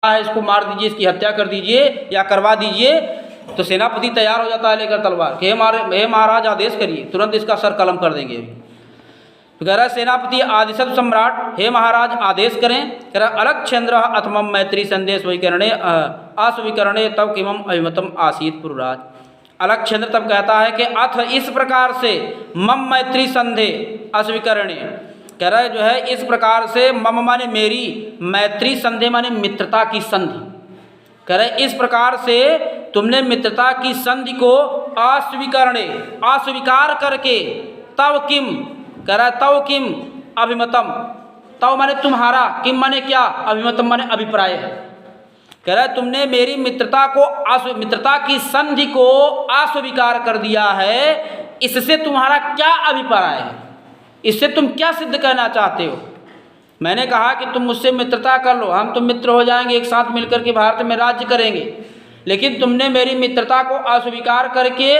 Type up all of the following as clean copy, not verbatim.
है इसको मार दीजिए, इसकी हत्या कर दीजिए या करवा दीजिए, तो सेनापति तैयार हो जाता है लेकर तलवार कि हे महाराज आदेश करिए, तुरंत इसका सर कलम कर देंगे। तो कह रहा है सेनापति आदिशत सम्राट, हे महाराज आदेश करें। कह रहा अलक्षेन्द्र अथमम मैत्री संदेश स्वीकरणे अस्वीकरणे तब किमम अभिमतम आसीत पुरुराज। अलक्षेन्द्र तब कहता है कि अथ इस प्रकार से मम मैत्री संधे अस्वीकरणे, कह रहा है जो है इस प्रकार से मम माने मेरी, मैत्री संधे माने मित्रता की संधि, कह रहे इस प्रकार से तुमने मित्रता की संधि को अस्वीकरणे अस्वीकार करके, तव किम, कह रहा है तव किम अभिमतम, तव माने तुम्हारा, किम माने क्या, अभिमतम माने अभिप्राय है। कह रहा है तुमने मेरी मित्रता को मित्रता की संधि को अस्वीकार कर दिया है, इससे तुम्हारा क्या अभिप्राय है, इससे तुम क्या सिद्ध करना चाहते हो। मैंने कहा कि तुम मुझसे मित्रता कर लो, हम तुम मित्र हो जाएंगे, एक साथ मिलकर के भारत में राज्य करेंगे, लेकिन तुमने मेरी मित्रता को अस्वीकार करके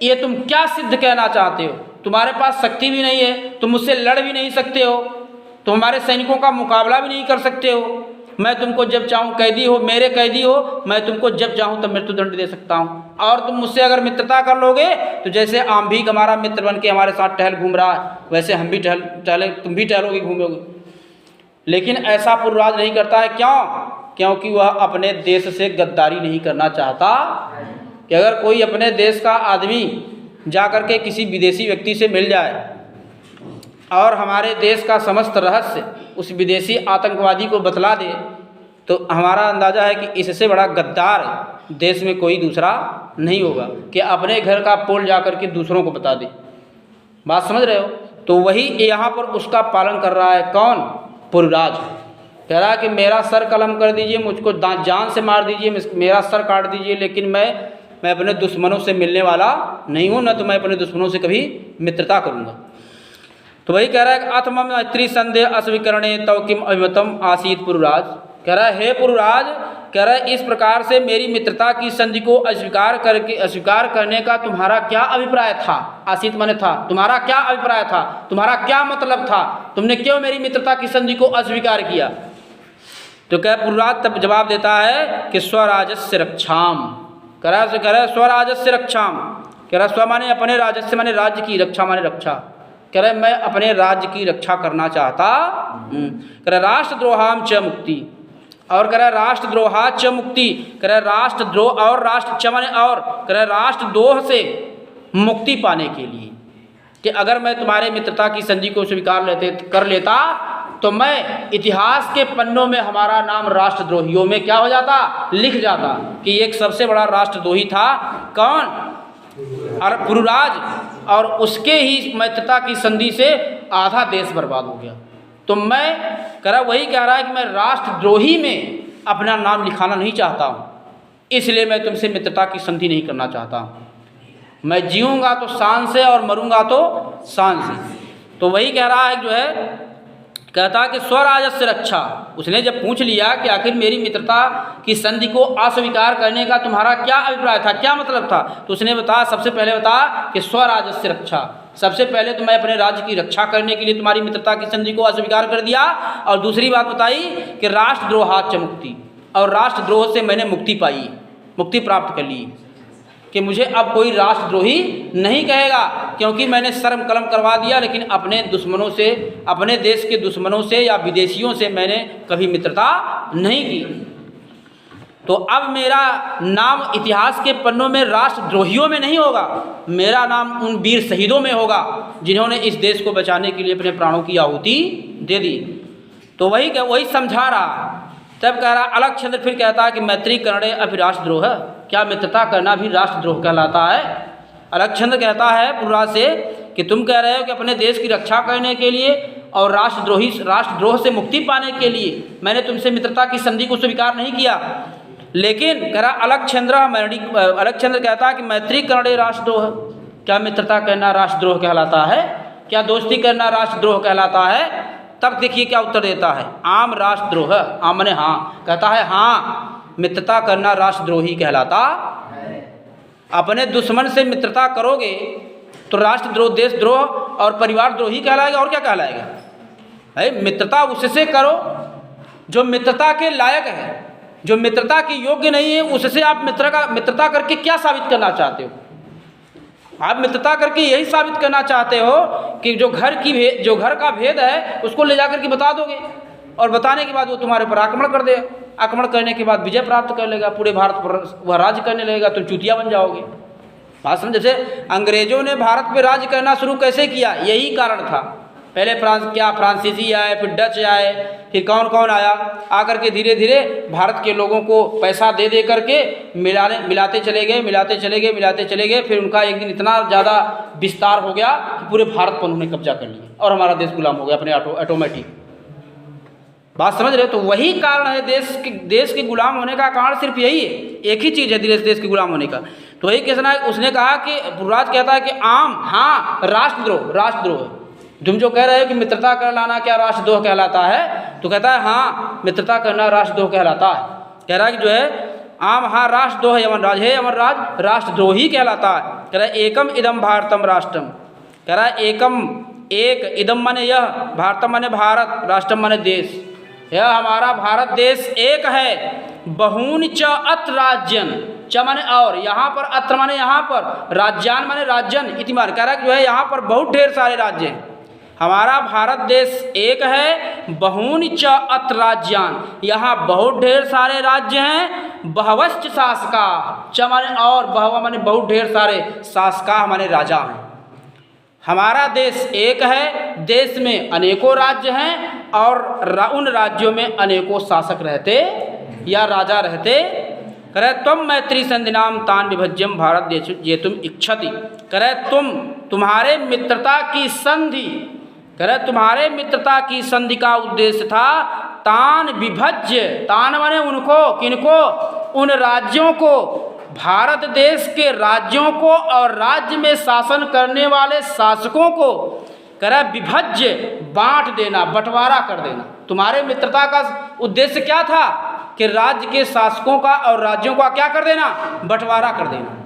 ये तुम क्या सिद्ध कहना चाहते हो। तुम्हारे पास शक्ति भी नहीं है, तुम मुझसे लड़ भी नहीं सकते हो, तुम हमारे सैनिकों का मुकाबला भी नहीं कर सकते हो। मैं तुमको जब चाहूँ कैदी हो, मेरे कैदी हो, मैं तुमको जब चाहूँ तब मृत्युदंड दे सकता हूँ। और तुम मुझसे अगर मित्रता कर लोगे तो जैसे आम्भीक हमारा मित्र बन के हमारे साथ टहल घूम रहा है, वैसे हम भी टहले तुम भी टहलोगे घूमोगे। लेकिन ऐसा पुरुराज नहीं करता है, क्यों? क्योंकि वह अपने देश से गद्दारी नहीं करना चाहता। कि अगर कोई अपने देश का आदमी जा कर के किसी विदेशी व्यक्ति से मिल जाए और हमारे देश का समस्त रहस्य उस विदेशी आतंकवादी को बतला दे, तो हमारा अंदाज़ा है कि इससे बड़ा गद्दार देश में कोई दूसरा नहीं होगा कि अपने घर का पोल जा कर के दूसरों को बता दे। बात समझ रहे हो? तो वही यहाँ पर उसका पालन कर रहा है। कौन? पुरुराज। कह रहा है कि मेरा सर कलम कर दीजिए, मुझको जान से मार दीजिए, मेरा सर काट दीजिए, लेकिन मैं अपने दुश्मनों से मिलने वाला नहीं हूँ, न तो मैं अपने दुश्मनों से कभी मित्रता करूँगा। तो वही कह रहा है कि अथ मम मैत्री संदेह अस्वीकरणे तव किम अभिमतम आसीत पुरुराज। कह रहा है हे पुरुराज, कह रहा है इस प्रकार से मेरी मित्रता की संधि को अस्वीकार करने का तुम्हारा क्या अभिप्राय था। आसीत माने था, तुम्हारा क्या अभिप्राय था, तुम्हारा क्या मतलब था, तुमने क्यों मेरी मित्रता की संधि को अस्वीकार किया। तो कह पुरुराज तब जवाब देता है कि स्वराजस्य रक्षाम। कह रहा है स्वराजस्य रक्षाम। कह रहा स्व माने अपने, राजस्य माने राज्य की, रक्षा माने रक्षा। कह रहे मैं अपने राज्य की रक्षा करना चाहता। कह रहा राष्ट्रद्रोहाम च मुक्ति, और कह रहा राष्ट्रद्रोहा च मुक्ति। कह रहा राष्ट्रद्रोह और राष्ट्र च माने और, कह रहा राष्ट्रद्रोह से मुक्ति पाने के लिए कि अगर मैं तुम्हारे मित्रता की संधि को स्वीकार कर लेता तो मैं इतिहास के पन्नों में हमारा नाम राष्ट्रद्रोहियों में क्या हो जाता, लिख जाता कि एक सबसे बड़ा राष्ट्रद्रोही था। कौन? और पुरुराज, और उसके ही मित्रता की संधि से आधा देश बर्बाद हो गया। तो मैं वही कह रहा है कि मैं राष्ट्रद्रोही में अपना नाम लिखाना नहीं चाहता हूँ, इसलिए मैं तुमसे मित्रता की संधि नहीं करना चाहता हूँ। मैं जीऊँगा तो शान से और मरूंगा तो शान से। तो वही कह रहा है जो है, कहता कि स्वराजस्य रक्षा। उसने जब पूछ लिया कि आखिर मेरी मित्रता की संधि को अस्वीकार करने का तुम्हारा क्या अभिप्राय था, क्या मतलब था, तो उसने बताया, सबसे पहले बताया कि स्वराजस्य रक्षा। सबसे पहले तो मैं अपने राज्य की रक्षा करने के लिए तुम्हारी मित्रता की संधि को अस्वीकार कर दिया, और दूसरी बात बताई कि राष्ट्रद्रोहाच मुक्ति, और राष्ट्रद्रोह से मैंने मुक्ति पाई, मुक्ति प्राप्त कर ली कि मुझे अब कोई राष्ट्रद्रोही नहीं कहेगा, क्योंकि मैंने शर्म कलम करवा दिया। लेकिन अपने दुश्मनों से, अपने देश के दुश्मनों से या विदेशियों से मैंने कभी मित्रता नहीं की। तो अब मेरा नाम इतिहास के पन्नों में राष्ट्रद्रोहियों में नहीं होगा, मेरा नाम उन वीर शहीदों में होगा जिन्होंने इस देश को बचाने के लिए अपने प्राणों की आहुति दे दी। तो वही समझा रहा। तब कह रहा अलक्षेन्द्र फिर कहता है कि मैत्री करणे अभी राष्ट्रद्रोह, क्या मित्रता करना भी राष्ट्रद्रोह कहलाता है। अलक्षेन्द्र कहता है पुरुराज से कि तुम कह रहे हो कि अपने देश की रक्षा करने के लिए और राष्ट्रद्रोह से मुक्ति पाने के लिए मैंने तुमसे मित्रता की संधि को स्वीकार नहीं किया, लेकिन कह रहा अलक्षेन्द्र कहता है कि मैत्री करणे राष्ट्रद्रोह, क्या मित्रता करना राष्ट्रद्रोह कहलाता है, क्या दोस्ती करना राष्ट्रद्रोह कहलाता है। तब देखिए क्या उत्तर देता है, आम राष्ट्रद्रोह, आम माने हाँ, कहता है हाँ मित्रता करना राष्ट्रद्रोही कहलाता। अपने दुश्मन से मित्रता करोगे तो राष्ट्रद्रोह, देशद्रोह और परिवार द्रोही कहलाएगा, और क्या कहलाएगा। भाई मित्रता उससे करो जो मित्रता के लायक है, जो मित्रता की योग्य नहीं है उससे आप मित्रता करके क्या साबित करना चाहते हो? आप मित्रता करके यही साबित करना चाहते हो कि जो घर का भेद है उसको ले जाकर के बता दोगे, और बताने के बाद वो तुम्हारे ऊपर आक्रमण कर देगा। आक्रमण करने के बाद विजय प्राप्त कर लेगा, पूरे भारत पर वह राज्य करने लगेगा, तुम चूतिया बन जाओगे। बात समझ? जैसे अंग्रेजों ने भारत पे राज्य करना शुरू कैसे किया, यही कारण था। पहले फ्रांसीसी आए, फिर डच आए, फिर कौन कौन आया, आकर के धीरे धीरे भारत के लोगों को पैसा दे करके मिलाते चले गए। फिर उनका एक दिन इतना ज़्यादा विस्तार हो गया कि पूरे भारत पर उन्होंने कब्जा कर लिया और हमारा देश गुलाम हो गया अपने ऑटोमेटिक। बात समझ रहे हो? तो वही कारण है देश के गुलाम होने का कारण सिर्फ यही है, एक ही चीज़ है देश के गुलाम होने का। तो वही कहना है, उसने कहा कि पुरुराज कहता है कि हाँ राष्ट्रद्रोह। तुम जो कह रहे हो कि मित्रता कर लाना क्या राष्ट्रद्रोह कहलाता है, तो कहता है हाँ मित्रता करना राष्ट्रद्रोह कहलाता है। कह रहा है कि जो है हाँ राष्ट्रद्रोह यमनराज है, यमनराज राष्ट्रद्रोही कहलाता है। कह रहा है एकम इदम भारतम राष्ट्रम, कह रहा है एक इदम माने यह, भारतम माने भारत, राष्ट्रम माने देश। यह हमारा भारत देश एक है। बहूनि च अत्र राज्यन, च माने और, यहाँ पर अत्र माने यहाँ पर, राज्यान माने राज्यन इति मान। कह रहा है कि जो है यहाँ पर बहुत ढेर सारे राज्य हैं। हमारा भारत देश एक है। बहूनि च अत्र राज्यान, यहाँ बहुत ढेर सारे राज्य हैं। बहवश्च शासका, च माने और, बहवा माने बहुत ढेर सारे, शासका माने राजा हैं। हमारा देश एक है, देश में अनेकों राज्य हैं और उन राज्यों में अनेकों शासक रहते या राजा रहते। करे तुम मैत्री संधिनाम तान विभज्यम भारत देश ये तुम इच्छति। करे तुम्हारे मित्रता की संधि, करे तुम्हारे मित्रता की संधि का उद्देश्य था तान विभज्य, तान माने उनको, किनको, उन राज्यों को, भारत देश के राज्यों को और राज्य में शासन करने वाले शासकों को करे विभज्य, बांट देना, बंटवारा कर देना। तुम्हारे मित्रता का उद्देश्य क्या था कि राज्य के शासकों का और राज्यों का क्या कर देना, बंटवारा कर देना।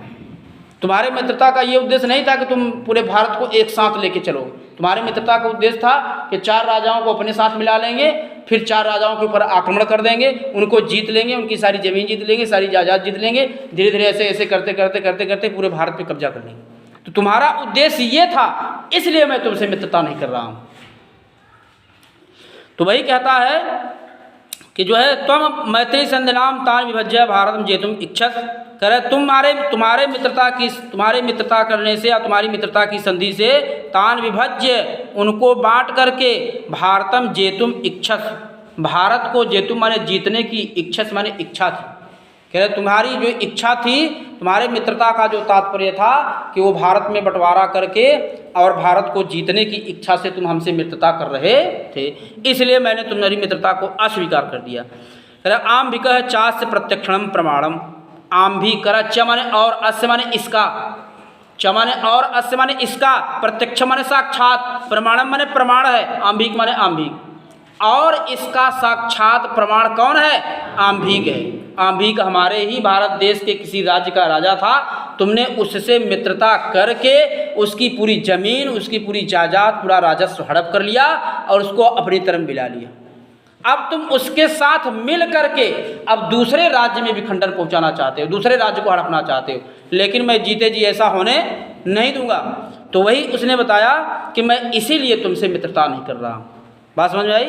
तुम्हारे मित्रता का ये उद्देश्य नहीं था कि तुम पूरे भारत को एक साथ लेके चलोगे। तुम्हारे मित्रता का उद्देश्य था कि 4 राजाओं को अपने साथ मिला लेंगे, फिर 4 राजाओं के ऊपर आक्रमण कर देंगे, उनको जीत लेंगे, उनकी सारी ज़मीन जीत लेंगे, सारी जायदाद जीत लेंगे, धीरे धीरे ऐसे करते पूरे भारत पे कब्जा कर लेंगे। तो तुम्हारा उद्देश्य ये था, इसलिए मैं तुमसे मित्रता नहीं कर रहा हूँ। तो वही कहता है कि जो है तुम मैत्री संधिनाम तान विभज्य भारतम जेतुम इच्छस। करे तुम्हारे मित्रता करने से या तुम्हारी मित्रता की संधि से तान विभज्य, उनको बांट करके, भारतम जेतुम इच्छस, भारत को जेतुम माने जीतने की, इच्छस माने इच्छा थी। कह रहे तुम्हारी जो इच्छा थी, तुम्हारे मित्रता का जो तात्पर्य था कि वो भारत में बंटवारा करके और भारत को जीतने की इच्छा से तुम हमसे मित्रता कर रहे थे, इसलिए मैंने तुम्हारी मित्रता को अस्वीकार कर दिया। कह रहे आम भी कह चास्य प्रत्यक्षणम प्रमाणम, आम भी करा, च माने और, अस्य माने इसका, च माने और, अस्य माने इसका, प्रत्यक्ष माने साक्षात, प्रमाणम माने प्रमाण है, आम्भिक माने आम्भिक, और इसका साक्षात प्रमाण कौन है, आम्भिक है। आम्भिक हमारे ही भारत देश के किसी राज्य का राजा था, तुमने उससे मित्रता करके उसकी पूरी जमीन, उसकी पूरी जायदाद, पूरा राजस्व हड़प कर लिया और उसको अपनी तरफ मिला लिया। अब तुम उसके साथ मिल करके अब दूसरे राज्य में भी खंडन पहुंचाना चाहते हो, दूसरे राज्य को हड़पना चाहते हो, लेकिन मैं जीते जी ऐसा होने नहीं दूंगा। तो वही उसने बताया कि मैं इसीलिए तुमसे मित्रता नहीं कर रहा हूँ। बात समझ में आई?